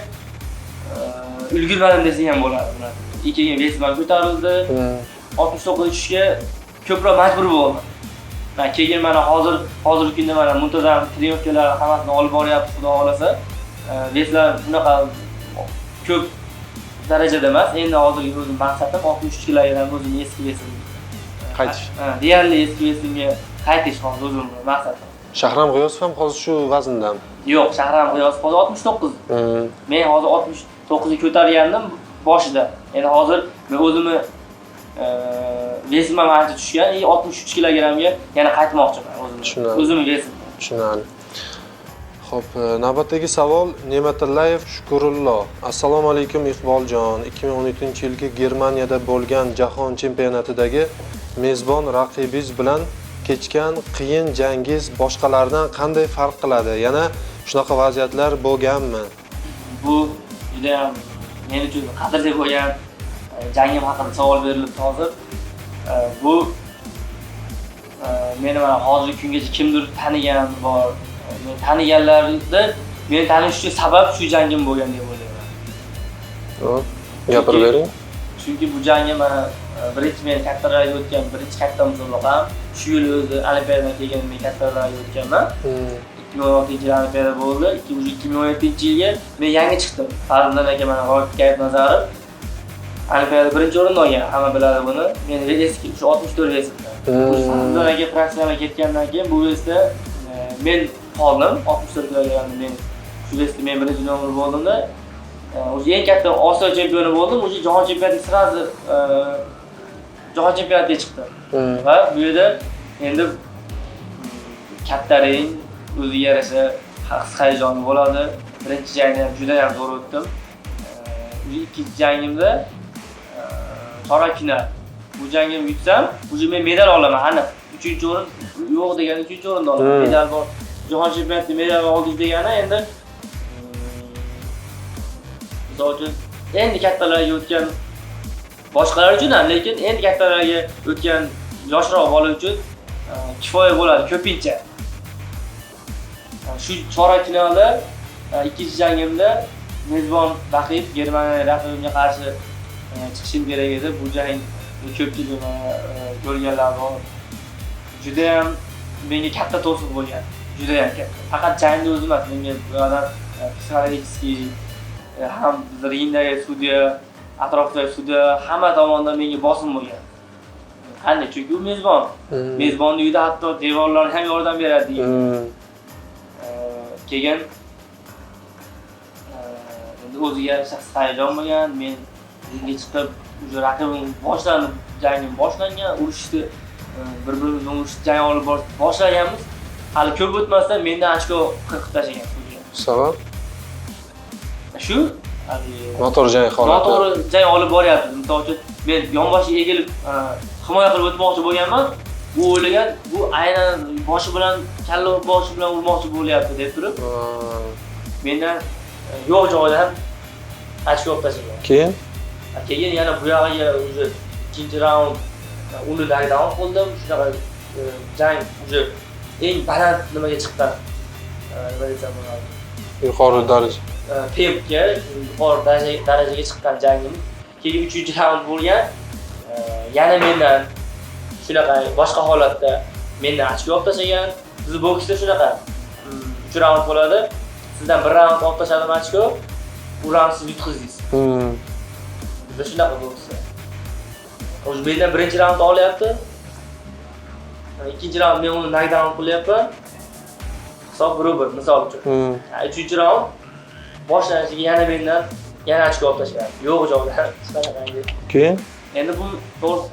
ulgurmadim desam ham bo'ladi. Keyin vesim ko'tarildi. 69 tushishga ko'proq majbur bo'ldim. Keyin mana hozirgi kunda mana muntazam trenirovkalar hammasini olib boryapti, xudo xolasa. Veslar bunaqa ko'p darajada emas. Endi hozirgi o'zim maqsadim 63 kg dan o'zim eski vesimga qaytish. Deyarli eski vesimga qaytish hozir o'zim maqsadim. Shahram G'iyosov ham hozir shu vazndami? Yo'q, Shahram G'iyosov hozir 69. Men hozir 69 ga ko'targandim boshida. Endi hozir men o'zimni vesim ham ancha tushgan, 63 kg ga yana qaytmoqchiman o'zimni vesim. Tushunarli. Xo'p, navbatdagi savol Ne'matullayev Shukurullo. Assalomu alaykum Iqboljon. 2017-yilgi Germaniyada bo'lgan jahon chempionatidagi mezbon raqibingiz bilan kechgan qiyin jangingiz boshqalardan qanday farq qiladi? Yana shunaqa vaziyatlar bo'lganmi? Bu juda ham men uchun qadrli bo'lgan jangim haqida savol berilibdi hozir. Bu meni mana hozirgi kungacha kimdir tanigan bor. Men taniganlarda meni tanishga sabab shu jangim bo'lgan deb o'ylayman. Gapirib bering. Chunki bu jangim mana birinchi men kattalarga o'tgan birinchi katta musobaqam. Shu yil o'zi Olimpiadadan keyin men kattalarga o'tganman. 2016-yil Olimpiada bo'ldi. 2017-yilga men yangi chiqdim. Farzandan aka mana G'oyib Nazarov Olimpiada birinchi o'rinda olgan. Hamma biladi buni. Men eski 64 vesimda. Farzandan aka praktikaga ketgandan keyin bu vesda men qoldim. 64 kg men shu vesda men birinchi nomer bo'ldimda. O'zi eng katta Osiyo chempioni bo'ldim. O'sha jahon chempionatiga sirasi jahon chempionatiga chiqdim. Va bu yerda endi kattaring o'ziga yarasha his-hayajoni bo'ladi. Birinchi jangda ham juda ham zo'r o'tdim. Ikkinchi jangimda chorak final. Bu jangimni yutsam, o'sha men medal olaman, aniq. 3-o'rin yo'q degani 3-o'rinda olaman. Medal bor. Jahon chempionatida medal oldik degani endi misol uchun endi kattalarga o'tgan boshqalar uchun ham, lekin endi kattalarga o'tgan yoshroq bola uchun kifoya bo'ladi ko'pincha. Shu chorak finalda ikkinchi jangimda mezbon raqib Germaniya raqibimga qarshi chiqishim kerak edi. Bu jang ko'pchilik ko'rganlar bor. Juda ham menga katta to'siq bo'lgan. Juda ham katta. Faqat jangni o'zi emas, menga bu odam psixologik ham ringdagi sudya, atrofdagi sudya hamma tomondan menga bosim bo'lgan. Qanday? Chunki u mezbon. Mezbonni uyida hatto devorlarga ham yordam beradi. Keyin endi o'ziga shaxsiy hayajon bo'lgan. Men ringga chiqib, o'sha raqibim jangim boshlangan, urushni bir-birimizni jang olib boshlaganmiz. Hali ko'p o'tmasdan mendan ochko qirqib tashlagan. Sabab? Shu motor jang holati. Motor jang olib boryapti. Misol uchun men yonboshiga egilib himoya qilib o'tmoqchi bo'lganman. Bu o'ylagan, bu aynan boshi bilan, kalla boshi bilan urmoqchi bo'lyapti deb turib. Mendan yo'q joydan ochko olib tashlagan. Keyin yana bu yog'iga o'zi ikkinchi raund uni knockdown qildim. Shunaqa jang o'zi eng baland nimaga chiqqan. Nima desam bo'ladi? Yuqori daraja. Pempga yuqori darajaga chiqqan jangim. Keyin 3-raund bo'lgan. Yana mendan shunaqa boshqa holatda mendan ochko olib tashlagan. Biz boksda shunaqa 3 raund bo'ladi. Sizdan 1 raund olib tashladim ochko, u raund siz yutqizdingiz. Bizda shunaqa boksda. O'zi mendan birinchi raund olyapti. Ikkinchi raund men uni knockdown qilyapman. Hisob 1-1 misol uchun. 3-raund boshlanishiga yana mendan yana ochko olib tashlagan. Yo'q joyda chiqargangi. Keyin endi bu to'g'ri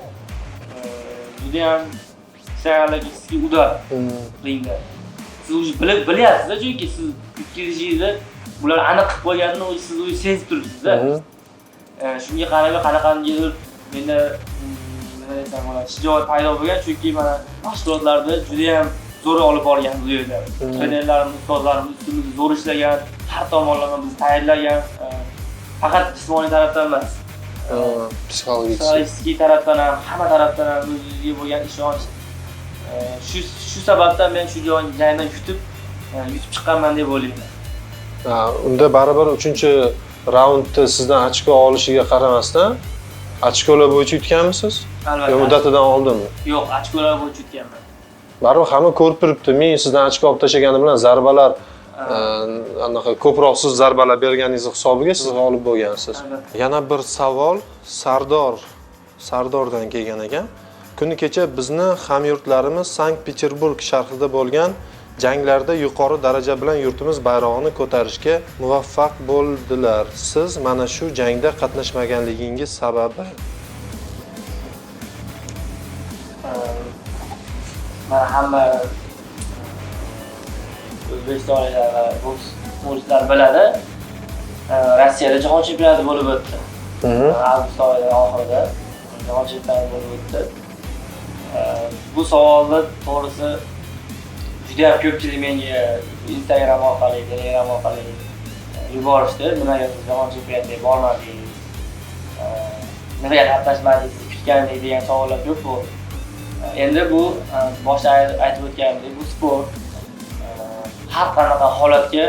juda ham psixologik udar ringda. Siz bilyapsiz, chunki siz yutqizishingizni bular aniq qilib qo'yganini siz o'zingiz sezib turibsiz-da. Shunga qarab qanaqangidir menda nima desam bo'ladi, shijoat paydo bo'lgan, chunki mana mashg'ulotlarda juda ham zo'r olib borgan bu yerda. Trenerlarimiz, ustozlarimiz ustimizda zo'r ishlagan, har tomonlama bizni tayyorlagan, faqat jismoniy tarafdan emas. Psixologik tarafdan ham, hamma tarafdan ham o'zingizga bo'lgan ishonch. Shu sababdan men shu jangdan yutib chiqqanman deb o'ylayman. Unda baribir 3-raundda sizdan ochko olishiga qaramasdan ochkolar bo'yicha yutganmisiz? Albatta. Yo muddatidan oldinmi? Yo'q, ochkolar bo'yicha yutganman. Baribir hamma ko'rib turibdi. Men sizdan ochko olib tashlagani bilan zarbalar anaqa ko'proq siz zarbalar berganingiz hisobiga siz g'olib bo'lgansiz. Yana bir savol Sardordan kelgan ekan. Kuni kecha bizni hamyurtlarimiz Sankt-Peterburg shahrida bo'lgan janglarda yuqori daraja bilan yurtimiz bayrog'ini ko'tarishga muvaffaq bo'ldilar. Siz mana shu jangda qatnashmaganligingiz sababi? Mana hamma O'zbekistonliklar va bokschilar biladi. Rossiyada jahon chempionati bo'lib o'tdi. Avgust oyi oxirida jahon chempionati bo'lib o'tdi. Bu savolni to'g'risi juda ham ko'pchilik menga Instagram orqali, Telegram orqali yuborishdi. Nimaga siz jahon chempionatiga bormadingiz? Nimaga qatnashmadingiz? Kutgandek degan savollar ko'p bo'ldi. Endi bu boshda aytib o'tganimdek, bu sport. Har qanaqa holatga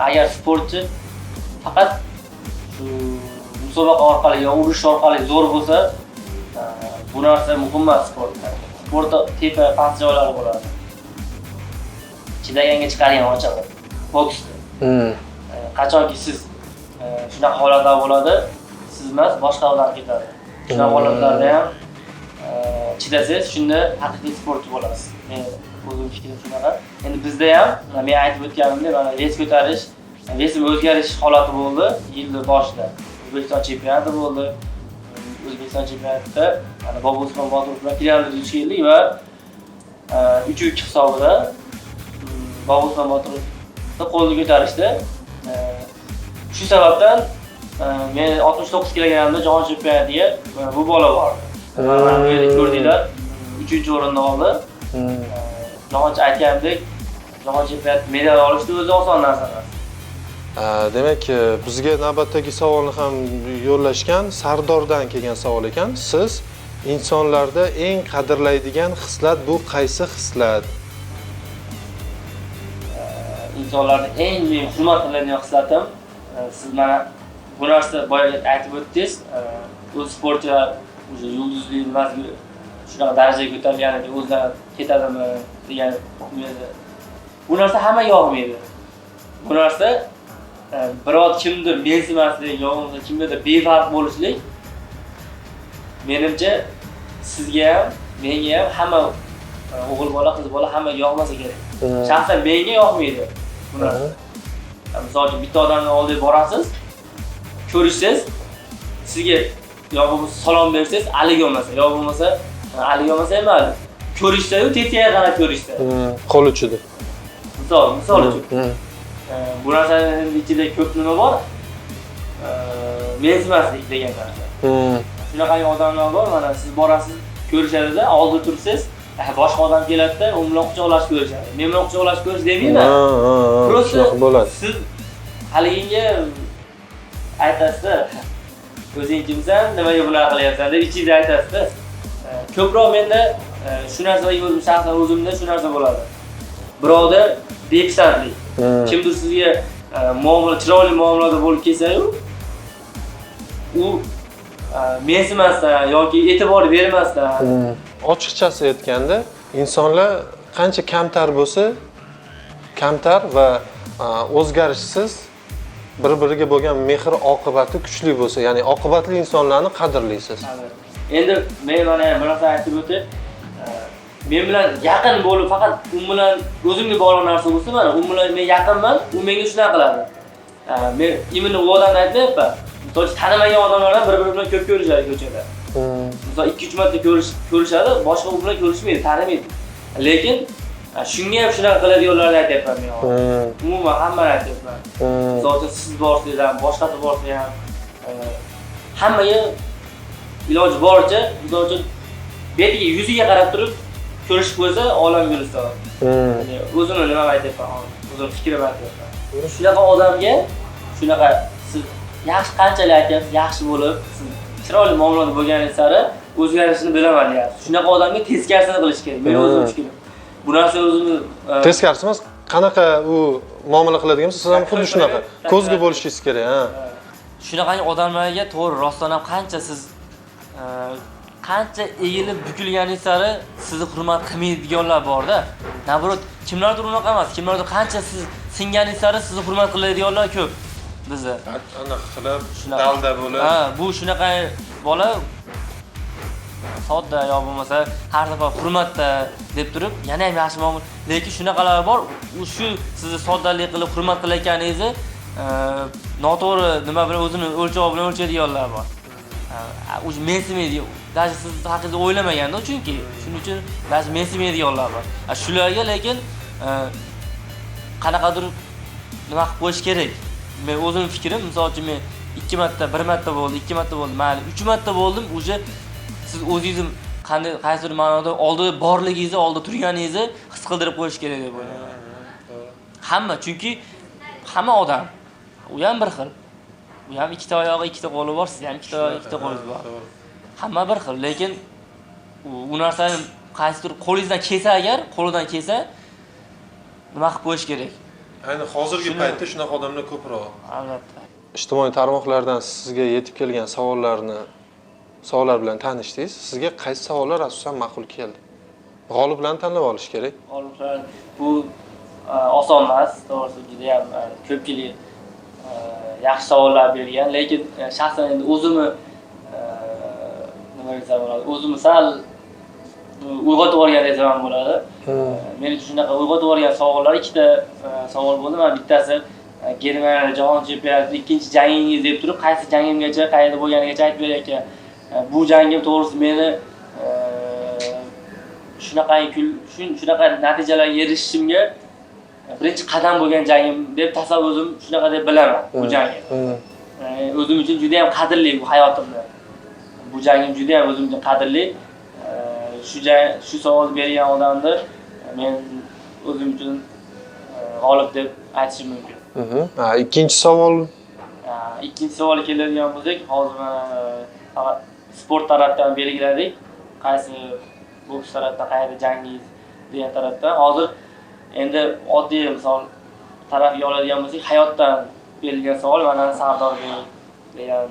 agar sportchi faqat shu musobaqa orqali yo urush orqali zo'r bo'lsa, bu narsa muhim emas sportda. Sportda tepa past joylari bo'ladi. Chidaganga chiqargan ochig'i boksda. Qachonki siz shunaqa holatlar bo'ladi, siz emas boshqa odam ketadi. Shunaqa holatlarda ham chidasangiz, shunda haqiqiy sportchi bo'lasiz. Men o'zim fikrim shunaqa. Endi bizda ham men aytib o'tganimdek, mana ves ko'tarish, vesim o'zgarish holati bo'ldi yil boshida. O'zbekiston chempionati bo'ldi. O'zbekiston chempionatida mana Bobosman Boturov bilan finalga duch keldik va 3-2 hisobida Bobosman Boturovni qo'lga ko'tarishdi. Shu sababdan men 69 kilogramda jahon chempionatiga bu bola bordi. Mana bu yerda ko'rdinglar, 3-o'rinni oldi. Jahoncha aytgandek, jahon chempionati medal olishni o'zi oson narsa emas. Demak, bizga navbatdagi savolni ham yo'llashgan Sardordan kelgan savol ekan. Siz insonlarda eng qadrlaydigan xislat bu qaysi xislat? insonlarni eng men hurmat qiladigan xislatim, siz mana bu narsa boyaga aytib o'tdingiz, o'z sportchilar o'sha yulduzli emasmi, shunaqa darajaga ko'tarilganida o'zlari ketadimi degan umidda. Bu narsa hammaga yoqmaydi. Bu narsa biror kimdir mensimaslik yoki kimgadir befarq bo'lishlik menimcha sizga ham, menga ham hamma o'g'il bola, qiz bola hammaga yoqmasa kerak. Shaxsan menga yoqmaydi bu narsa. Misol uchun bitta odamni oldiga borasiz, ko'rishsiz, sizga yo bo'lmasa salom bersangiz, haligi olmasa, yo bo'lmasa haligi olmasa ham mayli. Ko'rishsa-yu, tetiga qarab ko'rishsa. Qo'l uchida. Misol uchun. Bu narsaning ichida ko'p nima bor? Mensimaslik degan narsa. Shunaqa odamlar bor, mana siz borasiz, ko'rishadi-da, oldida tursiz, boshqa odam keladi-da, u bilan quchoqlashib ko'rishadi. Men bilan quchoqlashib ko'rish demayman. Просто siz haligiga aytasiz, o'zing kimsan, nimaga bunaqa qilyapsan deb ichingizda aytasiz-da. Ko'proq menda shu narsaga o'zim shaxsan o'zimda shu narsa bo'ladi. Birovda bepisandlik. Kimdir sizga muomala, chiroyli muomalada bo'lib kelsa-yu, u mensimasdan yoki e'tibor bermasdan, ochiqchasi aytganda, insonlar qancha kamtar bo'lsa, kamtar va o'zgarishsiz bir-biriga bo'lgan mehr oqibati kuchli bo'lsa, ya'ni oqibatli insonlarni qadrlaysiz. Endi men mana bir narsa aytib o'tib, men bilan yaqin bo'lib, faqat u bilan o'zimga bog'liq narsa bo'lsa, mana u bilan men yaqinman, u menga shunaqa qiladi. Men imini u odamni aytmayapman. Misol tanimagan odamlar bir-biri bilan ko'p ko'rishadi ko'chada. Misol 2-3 marta ko'rishadi, boshqa u bilan ko'rishmaydi, tanimaydi. Lekin shunga ham shunaqa qiladiganlarni aytayapman men. Umuman hammani aytayapman. Misol siz borsiz ham, boshqasi borsa ham hammaga iloji boricha, misol uchun betiga, yuziga qarab turib ko'rishib qo'ysa, olam guliston. Ya'ni o'zimni nima aytayapman, o'zim fikrimni aytayapman. Shunaqa odamga, shunaqa siz yaxshi qanchalik aytyapsiz, yaxshi bo'lib, siz chiroyli muomalada bo'lganingiz sari o'zgarishini bilaman deyapsiz. Shunaqa odamga teskarisini qilish kerak. Men o'zim fikrim. Bu narsa o'zimni teskarisi emas, qanaqa u muomala qiladigan bo'lsa, siz ham xuddi shunaqa ko'zga bo'lishingiz kerak, ha. Shunaqangi odamlarga to'g'ri rostdan ham qancha siz qancha egilib bukilganingiz sari sizni hurmat qilmaydiganlar bor-da. Nabrot kimlardir unaqa emas, kimlardir qancha siz singaningiz sari sizni hurmat qiladiganlar ko'p bizda. Anaqa qilib, dalda bo'lib. Bu shunaqa bola sodda yo bo'lmasa har safar hurmatda deb turib, yana ham yaxshi muomala. Lekin shunaqalar bor, shu sizni soddalik qilib hurmat qilayotganingizni noto'g'ri nima bilan o'zini o'lchov bilan o'lchaydiganlar bor. Uj mensimaydi. Даже siz haqingizda o'ylamaganda, chunki shuning uchun даже mensimaydiganlar bor. Shularga lekin qanaqadir nima qilib qo'yish kerak. Men o'zim fikrim, misol uchun men 2 marta, 1 marta bo'ldi, 2 marta bo'ldi, mayli 3 marta bo'ldim, uje siz o'zingizni qanday qaysidir ma'noda oldida borligingizni, oldida turganingizni his qildirib qo'yish kerak deb o'ylayman. Hamma, chunki hamma odam, u ham bir xil. Bu ham ikkita oyog'i, ikkita qo'li bor, siz ham ikkita oyog'i, ikkita qo'lingiz bor. Hamma bir xil, lekin u narsani qaysidir qo'lingizdan kelsa agar, qo'lidan kelsa nima qilib qo'yish kerak? Ayni hozirgi paytda shunaqa odamlar ko'proq. Albatta. Ijtimoiy tarmoqlardan sizga yetib kelgan savollar bilan tanishdingiz. Sizga qaysi savollar asosan ma'qul keldi? G'oliblarni tanlab olish kerak. G'oliblar bu oson emas, to'g'risi juda ham ko'pchilik yaxshi savollar bergan, lekin shaxsan endi o'zimni nima desam bo'ladi, o'zimni sal uyg'otib olgan desam ham bo'ladi. Men uchun shunaqa uyg'otib olgan savollar ikkita savol bo'ldi. Men bittasi Germaniyada jahon chempionatida ikkinchi jangingiz deb turib, qaysi jangimgacha, qayerda bo'lganigacha aytib berayotgan. Bu jangim to'g'risi meni shunaqa natijalarga erishishimga birinchi qadam bo'lgan jangim deb tasavvurim shunaqa deb bilaman bu jangni. O'zim uchun juda ham qadrli bu hayotimda. Bu jangim juda ham o'zim uchun qadrli. Shu savol bergan odamni men o'zim uchun g'olib deb aytishim mumkin. Ikkinchi savol. Ikkinchi savolga keladigan bo'lsak, hozir faqat sport tarafdan belgiladik. qaysi boks tarafdan qayerda jangingiz degan tarafdan. Hozir endi oddiy misol tarafga oladigan bo'lsak, hayotdan berilgan savol mana Sardor degan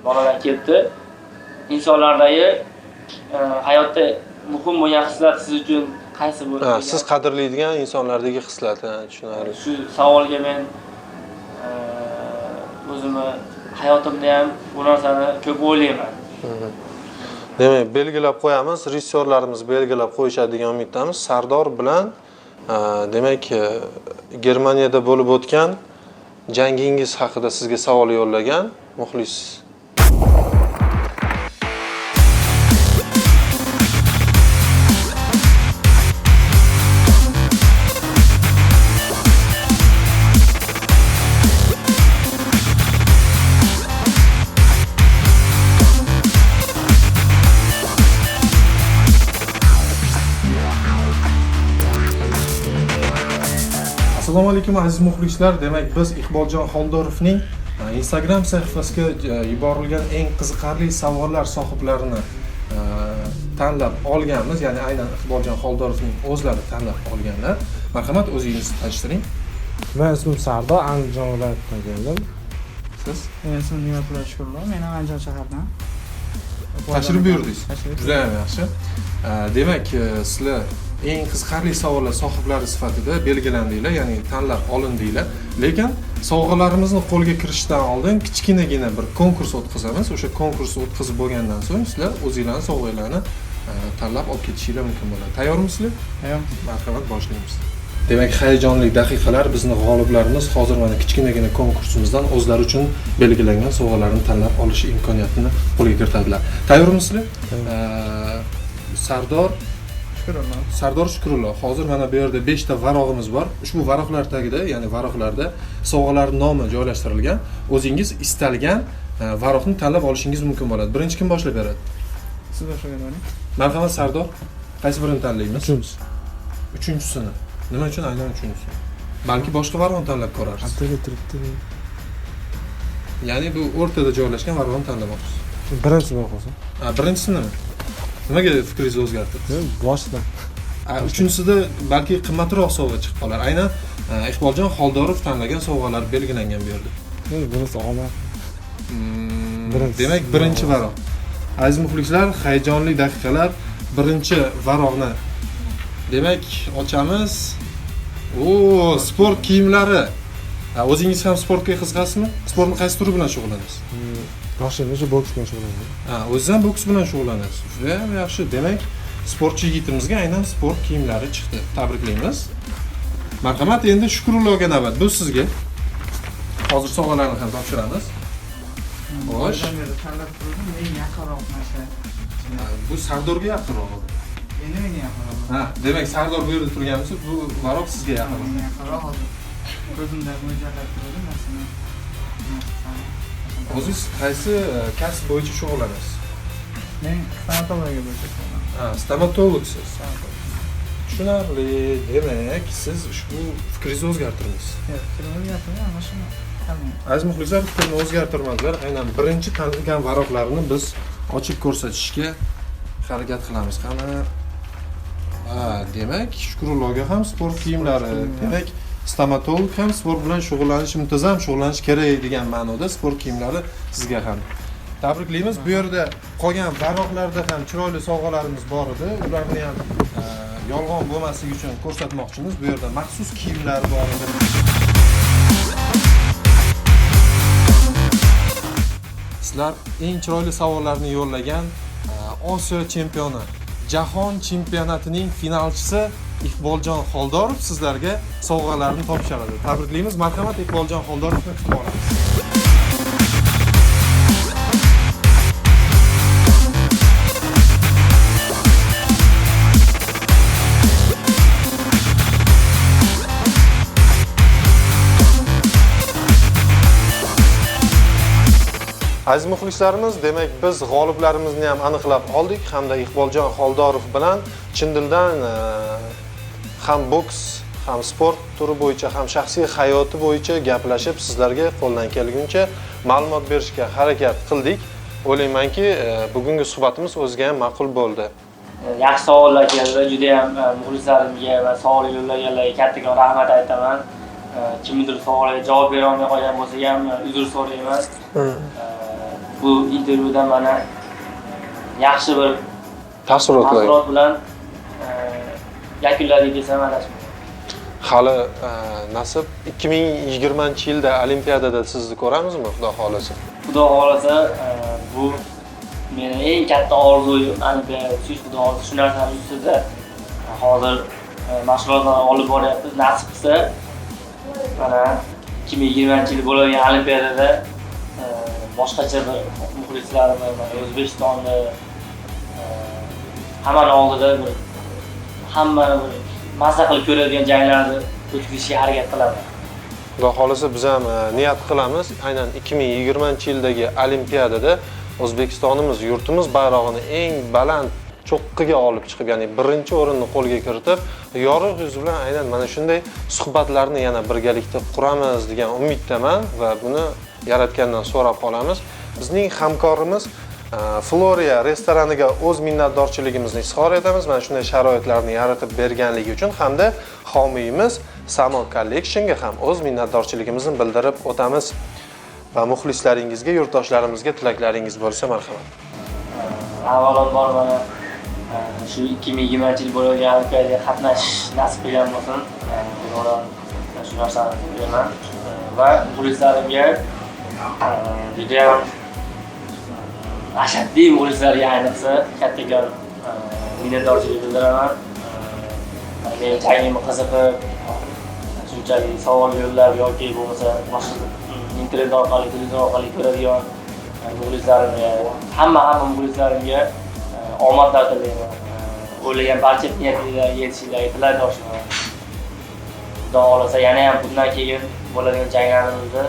bolalar kelibdi. insonlardagi hayotda muhim bo'lgan hislat siz uchun qaysi bo'ladi? Siz qadrlaydigan insonlardagi hislat, tushunarli. Shu savolga men o'zimni hayotimda ham bu narsani ko'p o'ylayman. Demak, belgilab qo'yamiz, rejissyorlarimiz belgilab qo'yishadi degan umiddamiz. Sardor bilan demak, Germaniyada bo'lib o'tgan jangingiz haqida sizga savol yo'llagan muxlis. Assalomu alaykum aziz muxlislar. Demak, biz Iqboljon Xoldorovning Instagram sahifasiga yuborilgan eng qiziqarli savollar sohiblarini tanlab olganmiz. Ya'ni aynan Iqboljon Xoldorovning o'zlari tanlab olganlar. Marhamat, o'zingizni tanishtiring. Men ismim Sardor, Andijon viloyatidan keldim. Siz? Men ismim Nig'matullo Shukurullo, men ham Andijon shahardan. Tashrif buyurdingiz. Juda ham yaxshi. Demak, sizlar eng qiziqarli savollar sohiblari sifatida belgilandinglar, ya'ni tanlab olindinglar. Lekin sovg'alarimizni qo'lga kirishdan oldin kichkinagina bir konkurs o'tkazamiz. O'sha konkursni o'tkazib bo'lgandan so'ng sizlar o'zingizlarning sovg'alarni tanlab olib ketishinglar mumkin bo'ladi. Tayyormisizlar? Tayyor. Marhamat, boshlaymiz. Demak, hayajonli daqiqalar. Bizning g'oliblarimiz hozir mana kichkinagina konkursimizdan o'zlari uchun belgilangan sovg'alarni tanlab olish imkoniyatini qo'lga kiritadilar. Tayyormisizlar? Sardor Shukurullo. Hozir mana bu yerda 5 ta varog'imiz bor. Ushbu varaqlar tagida, ya'ni varaqlarda sovg'alarning nomi joylashtirilgan. O'zingiz istalgan varoqni tanlab olishingiz mumkin bo'ladi. Birinchi kim boshlab beradi? Siz boshlagan bo'ling. Marhamat Sardor. Qaysi birini tanlaymiz? Uchinchisini. Nima uchun aynan uchinchisi? Balki boshqa varoqni tanlab ko'rarsiz. Attiga turibdi. Ya'ni bu o'rtada joylashgan varoqni tanlamoqchisiz. Birinchisi bo'l qolsin. Birinchisi nima? Nimaga fikringizni o'zgartirdingiz? Boshida. Uchinchisida balki qimmatroq sovg'a chiqib qolar. Aynan Iqboljon Xoldorov tanlagan sovg'alar belgilangan bu yerda. Bunisi omad. Demak, birinchi varoq. Aziz muxlislar, hayajonli daqiqalar. Birinchi varoqni demak ochamiz. Sport kiyimlari. O'zingiz ham sportga qiziqasizmi? Sportni qaysi turi bilan shug'ullanasiz? Yoshligimda boks bilan shug'ullanaman. O'zingiz ham boks bilan shug'ullanasiz. Juda ham yaxshi. Demak, sportchi yigitimizga aynan sport kiyimlari chiqdi. Tabriklaymiz. Marhamat, endi Shukurulloga navbat. Bu sizga. Hozir sovg'alarni ham topshiramiz. Xo'sh. Tanlab turdim, menga yaqinroq narsa. Bu Sardorga yaqinroq. Endi menga yaqinroq. Demak, Sardor bu yerda turganmisiz, bu varoq sizga yaqinroq. Menga yaqinroq hozir. Ko'zimda mo'ljallab turdim narsani. O'zingiz qaysi kasb bo'yicha shug'ullanasiz? Men stomatologiya bo'yicha shug'ullanaman. Stomatologsiz. Tushunarli. Demak, siz ushbu fikringizni o'zgartirdingiz. Yo'q, fikrimni gapirmayman, mana shuni. Aziz muxlislar, fikrni o'zgartirmadilar. Aynan birinchi tanlagan varoqlarni biz ochib ko'rsatishga harakat qilamiz. Qani? Demak, Shukurulloga ham sport kiyimlari. Demak, stomatolog ham sport bilan shug'ullanish, muntazam shug'ullanish kerak degan ma'noda sport kiyimlari sizga ham. Tabriklaymiz. Bu yerda qolgan varoqlarda ham chiroyli sovg'alarimiz bor edi. Ularni ham yolg'on bo'lmasligi uchun ko'rsatmoqchimiz. Bu yerda maxsus kiyimlar bor edi. Sizlar eng chiroyli savollarni yo'llagan Osiyo chempioni, Jahon chempionatining finalchisi Iqboljon Xoldorov sizlarga sovg'alarni topshiradi. Tabriklaymiz. Marhamat, Iqboljon Xoldorovni kutib olamiz. Aziz muxlislarimiz, demak biz g'oliblarimizni ham aniqlab oldik hamda Iqboljon Xoldorov bilan chin dildan ham boks, ham sport turi bo'yicha, ham shaxsiy hayoti bo'yicha gaplashib, sizlarga qo'ldan kelguncha ma'lumot berishga harakat qildik. o'ylaymanki, bugungi suhbatimiz o'ziga ham ma'qul bo'ldi. Yaxshi savollar keldi. Juda ham muxlislarimga va savol yo'llaganlarga kattakon rahmat aytaman. Kimnidir savoliga javob bera olmay qolgan bo'lsa ham uzr so'rayman. Bu intervyudan mana yaxshi bir taassurot bilan yakunladik desam adashmayman. Hali nasib 2020-yilda Olimpiadada sizni ko'ramizmi, Xudo xolasa? Xudo xolasa bu meni eng katta orzuyim Olimpiadaga tushish. Xudo xolasa shu narsani ustida hozir mashg'ulotlar olib boryapmiz. Nasib qilsa mana 2020-yil bo'ladigan Olimpiadada boshqacha bir muxlislarimiz mana O'zbekistonni hammani oldida bir hammani bir mazza qilib ko'radigan janglarni o'tkazishga harakat qilaman. Xudo xolasa biz ham niyat qilamiz. Aynan 2020-yildagi Olimpiadada O'zbekistonimiz yurtimiz bayrog'ini eng baland cho'qqiga olib chiqib, ya'ni birinchi o'rinni qo'lga kiritib, yorug' yuz bilan aynan mana shunday suhbatlarni yana birgalikda quramiz degan umiddaman va buni Yaratgandan so'rab qolamiz. Bizning hamkorimiz Floria restoraniga o'z minnatdorchiligimizni izhor etamiz. Mana shunday sharoitlarni yaratib berganligi uchun hamda homiyimiz Samo Collection'ga ham o'z minnatdorchiligimizni bildirib o'tamiz. Va muxlislaringizga, yurtdoshlarimizga tilaklaringiz bo'lsa marhamat. Avvalambor mana shu 2020-yil bo'lgan Olimpiadaga qatnashish nasib qilgan bo'lsin. Xudodan shu narsani tilayman va muxlislarimga juda ham ashaddiy muxlislarga ayniqsa kattakon minnatdorchilik bildiraman. Meni jangimga qiziqib, shunchalik savol yo'llab yoki bo'lmasa boshqa internet orqali, televizor orqali ko'radigan muxlislarimga, hamma muxlislarimga omadlar tilayman. O'ylagan barcha niyatlarga yetishinglarga tilakdoshman. Xudo xolasa yana ham bundan keyin bo'ladigan janglarimizda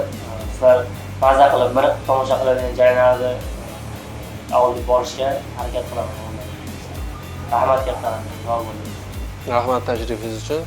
sizlar mazza qilib, bir tomosha qiladigan janglarni olib borishga harakat qilaman. Rahmat katta. Rahmat tajribangiz uchun.